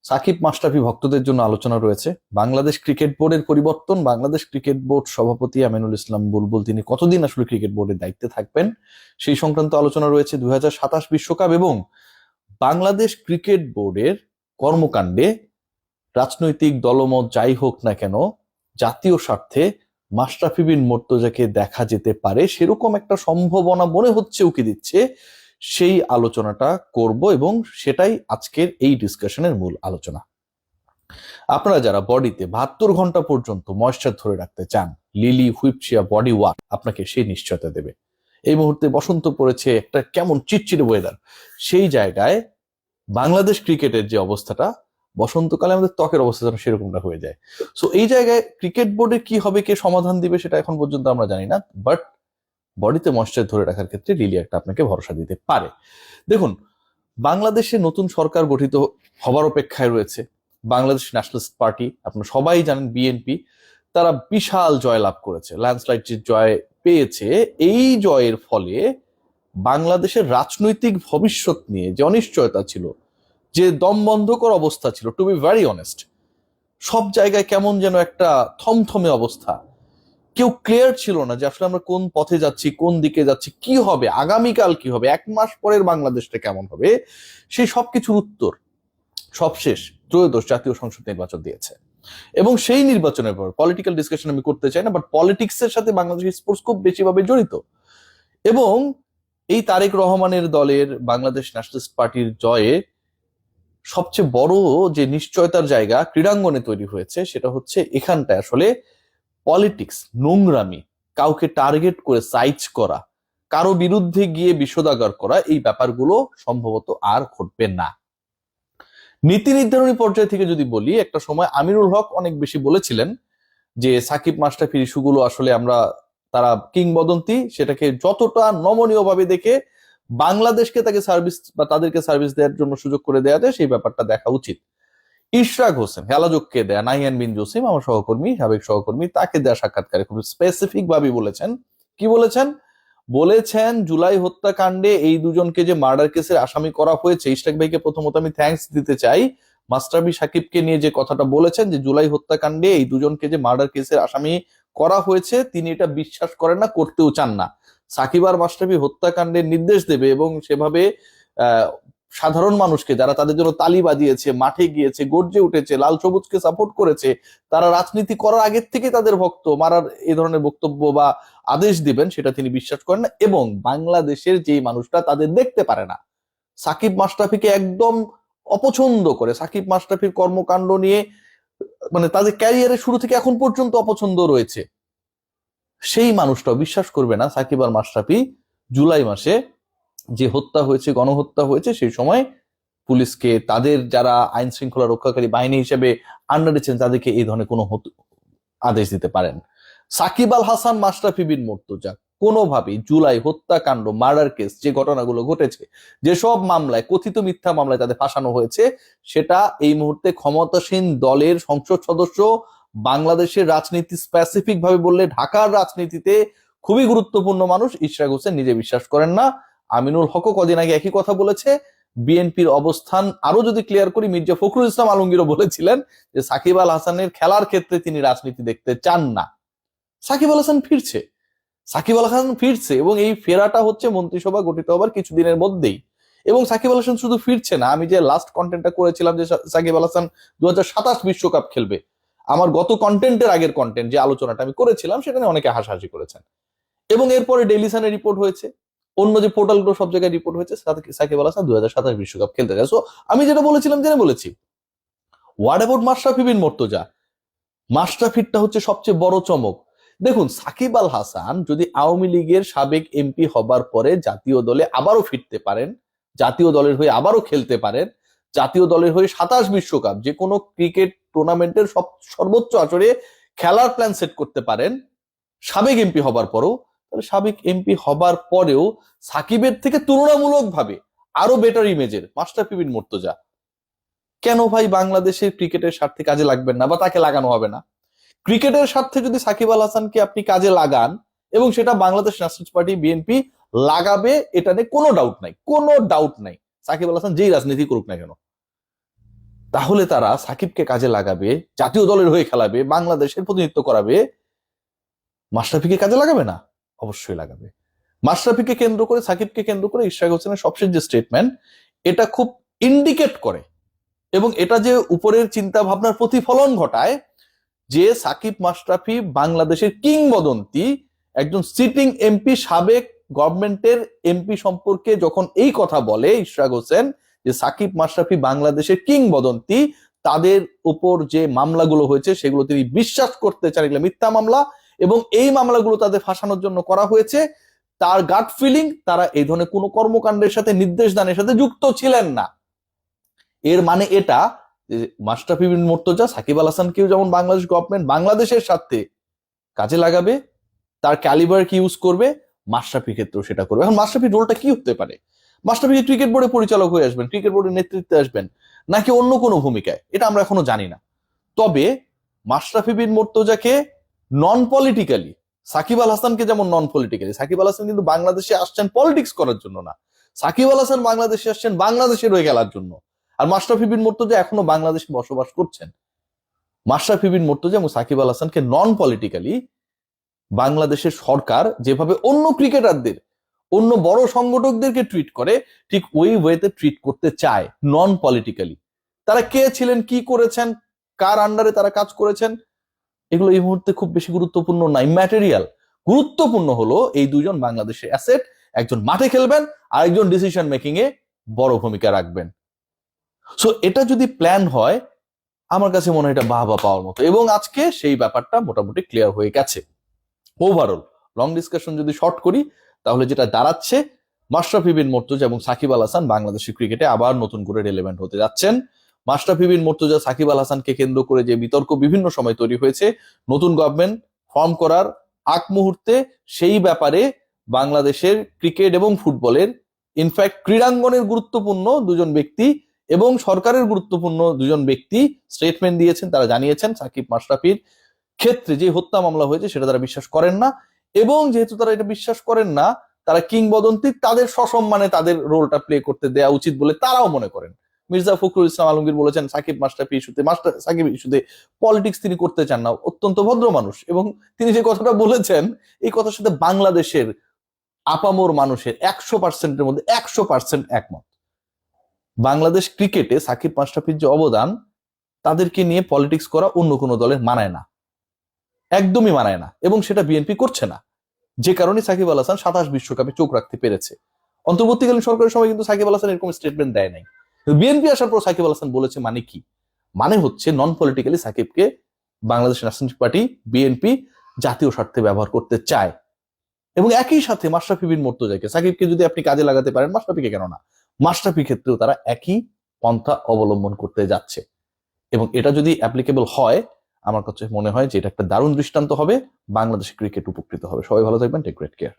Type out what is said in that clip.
সাকিব মাশরাফি ভক্তদের জন্য আলোচনা রয়েছে। বাংলাদেশ ক্রিকেট বোর্ডের পরিবর্তন, বাংলাদেশ ক্রিকেট বোর্ড সভাপতি আমিনুল ইসলাম বুলবুল তিনি কতদিন আসলে ক্রিকেট বোর্ডের দায়িত্বে থাকবেন সেই সংক্রান্ত আলোচনা রয়েছে। 2027 বিশ্বকাপ এবং বাংলাদেশ ক্রিকেট বোর্ডের কর্মকাণ্ডে রাজনৈতিক দলমত যাই হোক না কেন, জাতীয় স্বার্থে মাশরাফি বিন মুর্তজাকে দেখা যেতে পারে সেরকম একটা সম্ভাবনা মনে হচ্ছে, উকি দিচ্ছে। সেই আলোচনাটা করব এবং সেটাই আজকের এই ডিসকাশনের মূল আলোচনা। আপনারা যারা বডিতে 72 ঘন্টা পর্যন্ত ময়েশ্চার ধরে রাখতে চান, লিলি হুইপচিয়া বডি ওয়াশ আপনাকে সেই নিশ্চয়তা দেবে। এই মুহূর্তে বসন্ত পড়েছে, একটা কেমন চিটচিটে ওয়েদার, সেই জায়গায় বাংলাদেশ ক্রিকেটের যে অবস্থাটা, বসন্তকালে আমাদের ত্বকের অবস্থা যেন সেরকমটা হয়ে যায়। সো এই জায়গায় ক্রিকেট বোর্ডে কি হবে, কে সমাধান দিবে সেটা এখন পর্যন্ত আমরা জানি না, বাট বডিতে ময়েশ্চার ধরে রাখার ক্ষেত্রে লিলি একটা আপনাকে ভরসা দিতে পারে। দেখুন, বাংলাদেশে নতুন সরকার গঠিত হবার অপেক্ষায় রয়েছে বাংলাদেশ ন্যাশনালিস্ট পার্টি। আপনারা সবাই জানেন বিএনপি, তারা বিশাল জয় লাভ করেছে, ল্যান্ডস্লাইড যে জয় পেয়েছে, এই জয়ের ফলে বাংলাদেশের রাজনৈতিক ভবিষ্যৎ নিয়ে যে অনিশ্চয়তা ছিল, যে দমবন্ধকর অবস্থা ছিল, টু বি ভেরি অনেস্ট, সব জায়গায় কেমন যেন একটা থমথমে অবস্থা। কেউ ক্লিয়ার ছিল না যে আসলে আমরা কোন পথে যাচ্ছি, কোন দিকে যাচ্ছি, কি হবে আগামীকাল, কি হবে এক মাস পরের বাংলাদেশটা কেমন হবে। সেই সবকিছুর উত্তর সবশেষ ত্রয়োদশ জাতীয় সংসদ নির্বাচন দিয়েছে। এবং সেই নির্বাচনের পর পলিটিক্যাল ডিসকাশন আমি করতে চাই না, বাট পলিটিক্স এর সাথে বাংলাদেশ স্পোর্টস খুব বেশিভাবে জড়িত। এবং এই তারেক রহমানের দলের বাংলাদেশ ন্যাশনালিস্ট পার্টির জয়ে সবচেয়ে বড় যে নিশ্চয়তার জায়গা ক্রীড়াঙ্গনে তৈরি হয়েছে, সেটা হচ্ছে এখানটায় আসলে পলিটিক্স, নোংরামি, কাউকে টার্গেট করে সাইজ করা, কারো বিরুদ্ধে গিয়ে বিষোদাগার করা, এই ব্যাপারগুলো সম্ভবত আর ঘটবে না। নীতি নির্ধারণী পর্যায় থেকে যদি বলি, একটা সময় আমিনুল হক অনেক বেশি বলেছিলেন যে সাকিব মাশরাফির ইস্যুগুলো আসলে আমরা, তারা কিংবদন্তি, সেটাকে যতটা নমনীয় ভাবে দেখে বাংলাদেশকে তাকে সার্ভিস বা তাদেরকে সার্ভিস দেওয়ার জন্য সুযোগ করে দেওয়া যায়, সেই ব্যাপারটা দেখা উচিত। ইশরাক হোসেন হেলাজোককে দেয়া, নাহিয়ান বিন জসিম আমার সহকর্মী, সাবেক সহকর্মী, তাকে দেয়া সাক্ষাৎকারে খুব স্পেসিফিক ভাবে বলেছেন, কি বলেছেন, বলেছেন জুলাই হত্যাকাণ্ডে এই দুজনকে যে মার্ডার কেসের আসামি করা হয়েছে, ইশরাক ভাইকে প্রথমত আমি থ্যাঙ্কস দিতে চাই। মাস্টারবি সাকিবকে নিয়ে যে কথাটা বলেছেন যে জুলাই হত্যাকাণ্ডে এই দুজনকে যে মার্ডার কেসের আসামি করা হয়েছে, তিনি এটা বিশ্বাস করেন না, করতেও চান না। সাকিব আর মাস্টারবি হত্যাকাণ্ডের নির্দেশ দেবে এবং সেভাবে আহ সাধারণ মানুষকে, যারা তাদের জন্য তালি বাজিয়েছে, মাঠে গিয়েছে, গর্জে উঠেছে, লাল সবুজকে সাপোর্ট করেছে, তারা রাজনীতি করার আগের থেকে তাদের ভক্ত, মারার এই ধরনের বক্তব্য বা আদেশ দিবেন, সেটা তিনি বিশ্বাস করেন না। এবং বাংলাদেশের যেই মানুষটা তাদের দেখতে পারে না, সাকিব মাশরাফিকে একদম অপছন্দ করে, সাকিব মাশরাফির কর্মকাণ্ড নিয়ে মানে তাদের ক্যারিয়ারের শুরু থেকে এখন পর্যন্ত অপছন্দ রয়েছে, সেই মানুষটাও বিশ্বাস করবে না সাকিব আর মাশরাফি জুলাই মাসে যে হত্যা হয়েছে, গণহত্যা হয়েছে, সেই সময় পুলিশকে, তাদের যারা আইন শৃঙ্খলা রক্ষাকারী বাহিনী হিসেবে আন্ডারেছেন, তাদেরকে এই ধরনের কোনো আদেশ দিতে পারেন। সাকিব আল হাসান মাশরাফি বিন মুর্তজা কোনোভাবেই জুলাই হত্যাকাণ্ড, মার্ডার কেস, যে ঘটনাগুলো ঘটেছে, যেসব মামলায়, কথিত মিথ্যা মামলায় তাদের ফাঁসানো হয়েছে, সেটা এই মুহূর্তে ক্ষমতাসীন দলের সংসদ সদস্য, বাংলাদেশের রাজনীতি স্পেসিফিক ভাবে বললে ঢাকার রাজনীতিতে খুবই গুরুত্বপূর্ণ মানুষ ইশরাক হোসেন নিজে বিশ্বাস করেন না। আমিনুল হকও কদিন আগে একই কথা বলেছে। বিএনপির অবস্থান আরো যদি ক্লিয়ার করি, মির্জা ফখরুল ইসলাম আলমগীরও বলেছিলেন যে সাকিব আল হাসানের খেলার ক্ষেত্রে তিনি রাজনীতি দেখতে চান না। সাকিব আল হাসান ফিরছে, সাকিব আল হাসান ফিরছে এবং এই ফেরাটা হচ্ছে মন্ত্রিসভা গঠিত হবার কিছুদিনের মধ্যেই। এবং সাকিব আল হাসান শুধু ফিরছে না, আমি যে লাস্ট কন্টেন্টটা করেছিলাম যে সাকিব আল হাসান 2027 বিশ্বকাপ খেলবে, আমার গত কন্টেন্টের আগের কন্টেন্ট যে আলোচনাটা আমি করেছিলাম, সেখানে অনেকে হাসাহাসি করেছেন। এবং এরপরে ডেইলি সানে রিপোর্ট হয়েছে, অন্য যে পোর্টালগুলো সব জায়গায় রিপোর্ট হয়েছে, সাকিব আল হাসান 2027 বিশ্বকাপ খেলতে যায়। সো আমি যেটা বলেছিলাম জেনে বলেছি। হোয়াট অ্যাবাউট মাশরাফি বিন মুর্তজা? মাশরাফিরটা হচ্ছে সবচেয়ে বড় চমক। দেখুন, সাকিব আল হাসান যদি আওয়ামী লীগের সাবেক এমপি হবার পরে জাতীয় দলে আবারও ফিরতে পারেন, জাতীয় দলের হয়ে আবারও খেলতে পারেন, জাতীয় দলের হয়ে 27 বিশ্বকাপ, যে কোনো ক্রিকেট টুর্নামেন্টের সর্বোচ্চ আসরে খেলার প্ল্যান সেট করতে পারেন সাবেক এমপি হবার পরেও, তাহলে সাবেক এমপি হবার পরেও সাকিবের থেকে তুলনামূলকভাবে আরো বেটার ইমেজের মাশরাফি বিন মুর্তজা কেন ভাই বাংলাদেশের ক্রিকেটের স্বার্থে কাজে লাগবেন না, বা তাকে লাগানো হবে না? ক্রিকেটের স্বার্থে যদি সাকিব আল হাসানকে আপনি কাজে লাগান, এবং সেটা বাংলাদেশ ন্যাশনালিস্ট পার্টি বিএনপি লাগাবে, এটা নিয়ে কোনো ডাউট নাই, কোনো ডাউট নাই। সাকিব আল হাসান যেই রাজনীতি করুক না কেন, তাহলে তারা সাকিবকে কাজে লাগাবে, জাতীয় দলের হয়ে খেলাবে, বাংলাদেশের প্রতিনিধিত্ব করাবে, মাশরাফিকে কাজে লাগাবে না? অবশ্যই লাগাবে। মাশরাফিকে কেন্দ্র করে, সাকিবকে কেন্দ্র করে ইশরাক হোসেনের সবশেষ যে স্টেটমেন্ট, এটা খুব ইন্ডিকেট করে এবং এটা যে উপরের চিন্তা ভাবনার প্রতিফলন ঘটায় যে সাকিব মাশরাফি বাংলাদেশের কিংবদন্তি, একজন সিটিং এমপি, সাবেক গভর্নমেন্টের এমপি সম্পর্কে যখন এই কথা বলে ইশরাক হোসেন যে সাকিব মাশরাফি বাংলাদেশের কিংবদন্তি, তাদের উপর যে মামলাগুলো হয়েছে সেগুলো তিনি বিশ্বাস করতে চান এগুলো মিথ্যা মামলা এবং এই মামলাগুলো তাদের ফাঁসানোর জন্য করা হয়েছে। তার গাট ফিলিং তারা এই ধরনের কোনো কর্মকাণ্ডের সাথে, নির্দেশ দানের সাথে যুক্ত ছিলেন না। এর মানে এটা যে মাশরাফি বিন মুর্তজা সাকিব আল হাসানকেও যেমন বাংলাদেশ গভর্নমেন্ট বাংলাদেশের সাথে কাজে লাগাবে, তার ক্যালিবার কি ইউজ করবে, মাশরাফির ক্ষেত্রেও সেটা করবে। এখন মাশরাফির রোলটা কি হতে পারে? মাশরাফি ক্রিকেট বোর্ডে পরিচালক হয়ে আসবেন, ক্রিকেট বোর্ডের নেতৃত্বে আসবেন, নাকি অন্য কোনো ভূমিকায়, এটা আমরা এখনো জানি না। তবে মাশরাফি বিন মুর্তজাকে নন পলিটিক্যালি, সাকিব আল হাসানকে যেমন নন পলিটিক্যালি, সাকিব আল হাসান কিন্তু বাংলাদেশে আসছেন পলিটিক্স করার জন্য না, সাকিব আল হাসান বাংলাদেশে আসছেন বাংলাদেশের হয়ে খেলার জন্য। আর মাশরাফি বিন মুর্তজা এখনো বাংলাদেশে বসবাস করছেন। মাশরাফি বিন মুর্তজা এবং সাকিব আল হাসানকে নন পলিটিক্যালি বাংলাদেশের সরকার যেভাবে অন্য ক্রিকেটারদের, অন্য বড় সংগঠকদেরকে ট্রিট করে, ঠিক ওই ওয়েতে ট্রিট করতে চায়, নন পলিটিক্যালি। তারা কে ছিলেন, কি করেছেন, কার আন্ডারে তারা কাজ করেছেন, এগুলো এই মুহূর্তে খুব বেশি গুরুত্বপূর্ণ না, ইম্যাটেরিয়াল। গুরুত্বপূর্ণ হলো এই দুইজন বাংলাদেশের অ্যাসেট, একজন মাঠে খেলবেন আর একজন ডিসিশন মেকিং এ বড় ভূমিকা রাখবেন। সো এটা যদি প্ল্যান হয়, আমার কাছে মনে হয় এটা বাহবা পাওয়ার মতো, এবং আজকে সেই ব্যাপারটা মোটামুটি ক্লিয়ার হয়ে গেছে। ওভারঅল লং ডিসকাশন যদি শর্ট করি, তাহলে যেটা দাঁড়াচ্ছে, মাশরাফি বিন মুর্তজা এবং সাকিব আল হাসান বাংলাদেশের ক্রিকেটে আবার নতুন করে রেলেভেন্ট হতে যাচ্ছেন। মাশরাফি বিন মুর্তজা, সাকিব আল হাসানকে কেন্দ্র করে যে বিতর্ক বিভিন্ন সময় তৈরি হয়েছে, নতুন গভর্নমেন্ট ফর্ম করার আগ মুহূর্তে সেই ব্যাপারে বাংলাদেশের ক্রিকেট এবং ফুটবলের, ইনফ্যাক্ট ক্রীড়াঙ্গনের গুরুত্বপূর্ণ দুজন ব্যক্তি এবং সরকারের গুরুত্বপূর্ণ দুজন ব্যক্তি স্টেটমেন্ট দিয়েছেন। তারা জানিয়েছেন সাকিব মাশরাফির ক্ষেত্রে যে হত্যা মামলা হয়েছে সেটা তারা বিশ্বাস করেন না, এবং যেহেতু তারা এটা বিশ্বাস করেন না, তারা কিংবদন্তি, তাদের সসম্মানে তাদের রোলটা প্লে করতে দেওয়া উচিত বলে তারাও মনে করেন। মির্জা ফখরুল ইসলাম আলমগীর বলেছেন সাকিব মাশরাফি ইস্যুতে, সাকিব ইস্যুতে পলিটিক্স তিনি করতে চান না, অত্যন্ত ভদ্র মানুষ, এবং তিনি যে কথাটা বলেছেন এই কথার সাথে বাংলাদেশের আপামর মানুষের 100%-এর মধ্যে 100% একমত। বাংলাদেশ ক্রিকেটে সাকিব মাশরাফির যে অবদান, তাদেরকে নিয়ে পলিটিক্স করা অন্য কোনো দলের মানায় না, একদমই মানায় না, এবং সেটা বিএনপি করছে না, যে কারণে সাকিব আল হাসান 27 বিশ্বকাপে চোখ রাখতে পেরেছে। অন্তর্বর্তীকালীন সরকারের সময় কিন্তু সাকিব আল হাসান এরকম স্টেটমেন্ট দেয় নাই। বিএনপি আসার পর সাকিব আল হাসান বলেছে, মানে কি? মানে হচ্ছে নন পলিটিক্যালি সাকিবকে বাংলাদেশ ন্যাশনাল পার্টি, বিএনপি জাতীয় স্বার্থে ব্যবহার করতে চায়, এবং একই সাথে মাশরাফি বিন মুর্তজাকে, সাকিবকে যদি আপনি কাজে লাগাতে পারেন, মাশরাফিকে কেন না, মাশরাফির ক্ষেত্রেও তারা একই পন্থা অবলম্বন করতে যাচ্ছে। এবং এটা যদি অ্যাপ্লিকেবল হয়, আমার কাছে মনে হয় যে এটা একটা দারুণ দৃষ্টান্ত হবে, বাংলাদেশ ক্রিকেট উপকৃত হবে। সবাই ভালো থাকবেন, টেক গ্রেট কেয়ার।